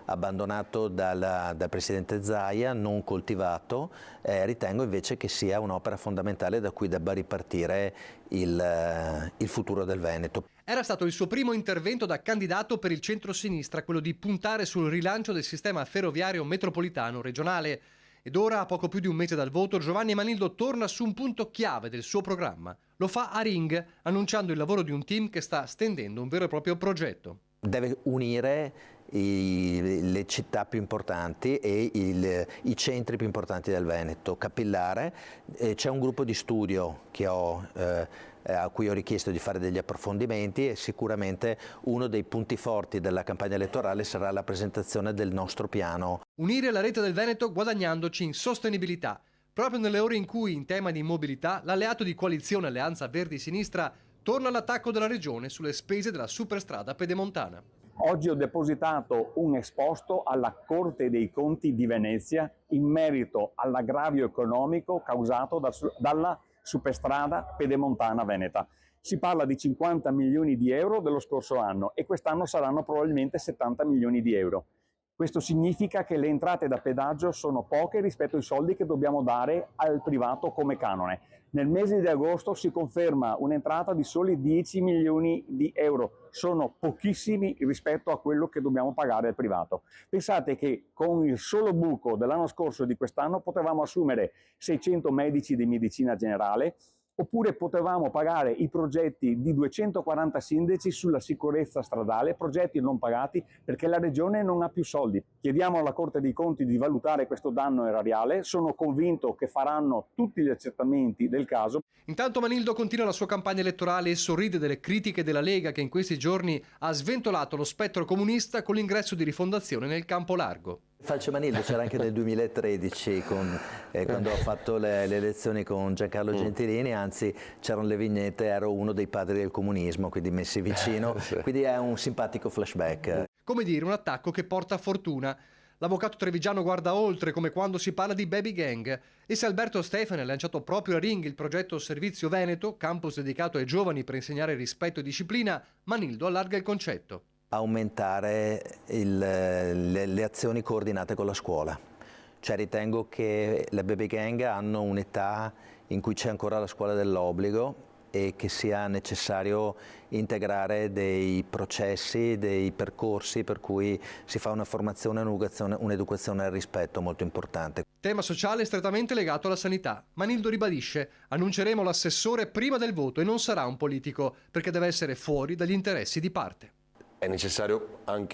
abbandonato dal Presidente Zaia, non coltivato, ritengo invece che sia un'opera fondamentale da cui debba ripartire il futuro del Veneto. Era stato il suo primo intervento da candidato per il centro-sinistra, quello di puntare sul rilancio del sistema ferroviario metropolitano regionale. Ed ora, a poco più di un mese dal voto, Giovanni Manildo torna su un punto chiave del suo programma. Lo fa a Ring, annunciando il lavoro di un team che sta stendendo un vero e proprio progetto. Deve unire le città più importanti e i centri più importanti del Veneto, capillare. C'è un gruppo di studio che a cui ho richiesto di fare degli approfondimenti e sicuramente uno dei punti forti della campagna elettorale sarà la presentazione del nostro piano. Unire la rete del Veneto guadagnandoci in sostenibilità, proprio nelle ore in cui in tema di mobilità l'alleato di coalizione Alleanza Verdi-Sinistra torna all'attacco della regione sulle spese della superstrada pedemontana. Oggi ho depositato un esposto alla Corte dei Conti di Venezia in merito all'aggravio economico causato dalla superstrada pedemontana veneta. Si parla di 50 milioni di euro dello scorso anno e quest'anno saranno probabilmente 70 milioni di euro. Questo significa che le entrate da pedaggio sono poche rispetto ai soldi che dobbiamo dare al privato come canone. Nel mese di agosto si conferma un'entrata di soli 10 milioni di euro. Sono pochissimi rispetto a quello che dobbiamo pagare al privato. Pensate che con il solo buco dell'anno scorso e di quest'anno potevamo assumere 600 medici di medicina generale, oppure potevamo pagare i progetti di 240 sindaci sulla sicurezza stradale, progetti non pagati perché la Regione non ha più soldi. Chiediamo alla Corte dei Conti di valutare questo danno erariale, sono convinto che faranno tutti gli accertamenti del caso. Intanto Manildo continua la sua campagna elettorale e sorride delle critiche della Lega che in questi giorni ha sventolato lo spettro comunista con l'ingresso di Rifondazione nel campo largo. Falce Manildo c'era anche nel 2013 quando ho fatto le elezioni con Giancarlo Gentilini, anzi c'erano le vignette, ero uno dei padri del comunismo, quindi messi vicino, quindi è un simpatico flashback. Come dire, un attacco che porta fortuna. L'avvocato trevigiano guarda oltre, come quando si parla di baby gang. E se Alberto Stefani ha lanciato proprio a Ring il progetto Servizio Veneto, campus dedicato ai giovani per insegnare rispetto e disciplina, Manildo allarga il concetto. Aumentare le azioni coordinate con la scuola. Cioè ritengo che le baby gang hanno un'età in cui c'è ancora la scuola dell'obbligo e che sia necessario integrare dei processi, dei percorsi per cui si fa una formazione e un'educazione al rispetto molto importante. Tema sociale strettamente legato alla sanità. Manildo ribadisce: annunceremo l'assessore prima del voto e non sarà un politico, perché deve essere fuori dagli interessi di parte. È necessario anche